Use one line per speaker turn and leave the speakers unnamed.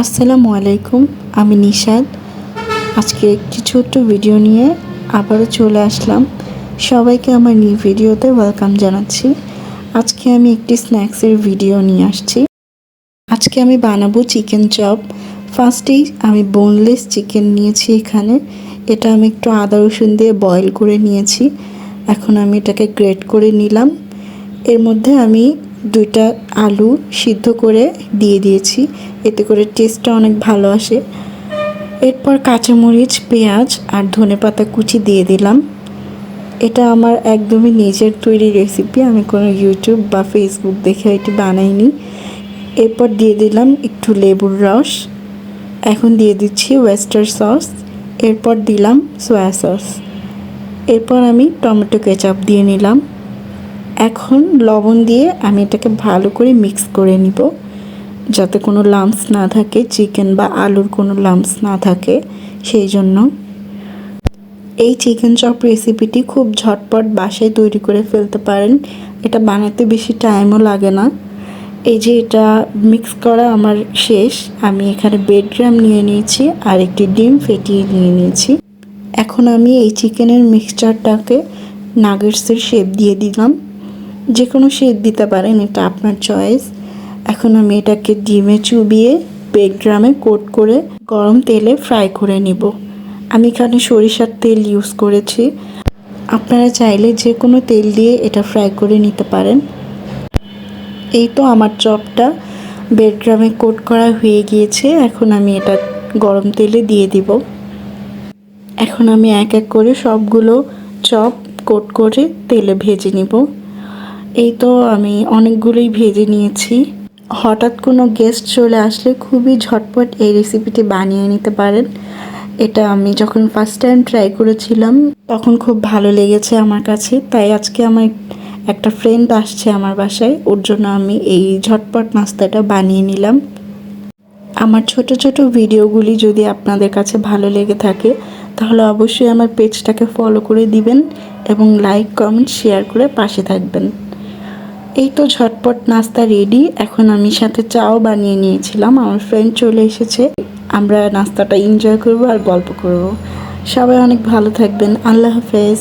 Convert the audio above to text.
আসসালামু আলাইকুম, আমি নিশাদ। আজকে একটি ছোট্ট ভিডিও নিয়ে আবারও চলে আসলাম। সবাইকে আমার নিউ ভিডিওতে ওয়েলকাম জানাচ্ছি। আজকে আমি একটি স্ন্যাক্সের ভিডিও নিয়ে আসছি। আজকে আমি বানাবো চিকেন চপ। ফার্স্টেই আমি বোনলেস চিকেন নিয়েছি এখানে। এটা আমি একটু আদা রসুন দিয়ে বয়েল করে নিয়েছি। এখন আমি এটাকে গ্রেট করে নিলাম। এর মধ্যে আমি 2টা আলু সিদ্ধ করে দিয়ে দিয়েছি, এতে করে টেস্টটা অনেক ভালো আসে। এরপর কাঁচামরিচ, পেঁয়াজ আর ধনেপাতা কুচি দিয়ে দিলাম। এটা আমার একদমই নিজের তৈরি রেসিপি, আমি কোনো ইউটিউব বা ফেসবুক দেখে এটি বানাইনি। এরপর দিয়ে দিলাম একটু লেবুর রস। এখন দিয়ে দিচ্ছি ওয়েস্টার সস। এরপর দিলাম সয়া সস। এরপর আমি টমেটো কেচাপ দিয়ে নিলাম। এখন লবণ দিয়ে আমি এটাকে ভালো করে মিক্স করে নিব, যাতে কোনো লাম্পস না থাকে, চিকেন বা আলুর কোনো লাম্পস না থাকে। সেই জন্য এই চিকেন চপ রেসিপিটি খুব ঝটপট বাসায় তৈরি করে ফেলতে পারেন। এটা বানাতে বেশি টাইমও লাগে না। এই যে এটা মিক্স করা আমার শেষ। আমি এখানে ব্রেড ক্রাম্ব নিয়ে নিয়েছি আর একটি ডিম ফেটিয়ে নিয়ে নিয়েছি। এখন আমি এই চিকেনের মিক্সচারটাকে নাগেটসের শেপ দিয়ে দিলাম। যে কোনো শেপ দিতে পারেন, এটা আপনার চয়েস। এখন আমি এটাকে ডিমে চুবিয়ে ব্রেড ক্রাম্বে কোট করে গরম তেলে ফ্রাই করে নিব। আমি এখানে সরিষার তেল ইউজ করেছি। আপনারা চাইলে যে কোনো তেল দিয়ে এটা ফ্রাই করে নিতে পারেন। এই তো আমার চপটা ব্রেড ক্রাম্বে কোট করা হয়ে গিয়েছে। এখন আমি এটা গরম তেলে দিয়ে দিব। এখন আমি এক এক করে সবগুলো চপ কোট করে তেলে ভেজে নিব। এই তো আমি অনেকগুলোই ভেজে নিয়েছি। হঠাৎ কোনো গেস্ট চলে আসলে খুবই ঝটপট এই রেসিপিটি বানিয়ে নিতে পারেন। এটা আমি যখন ফার্স্ট টাইম ট্রাই করেছিলাম তখন খুব ভালো লেগেছে আমার কাছে। তাই আজকে আমার একটা ফ্রেন্ড আসছে আমার বাসায়, ওর জন্য আমি এই ঝটপট নাস্তাটা বানিয়ে নিলাম। আমার ছোট ছোট ভিডিওগুলি যদি আপনাদের কাছে ভালো লেগে থাকে তাহলে অবশ্যই আমার পেজটাকে ফলো করে দিবেন এবং লাইক, কমেন্ট, শেয়ার করে পাশে থাকবেন। এই তো ঝটপট নাস্তা রেডি। এখন আমি সাথে চাও বানিয়ে নিয়েছিলাম। আমার ফ্রেন্ড চলে এসেছে, আমরা নাস্তাটা এনজয় করব আর গল্প করব। সবাই অনেক ভালো থাকবেন। আল্লাহ হাফেজ।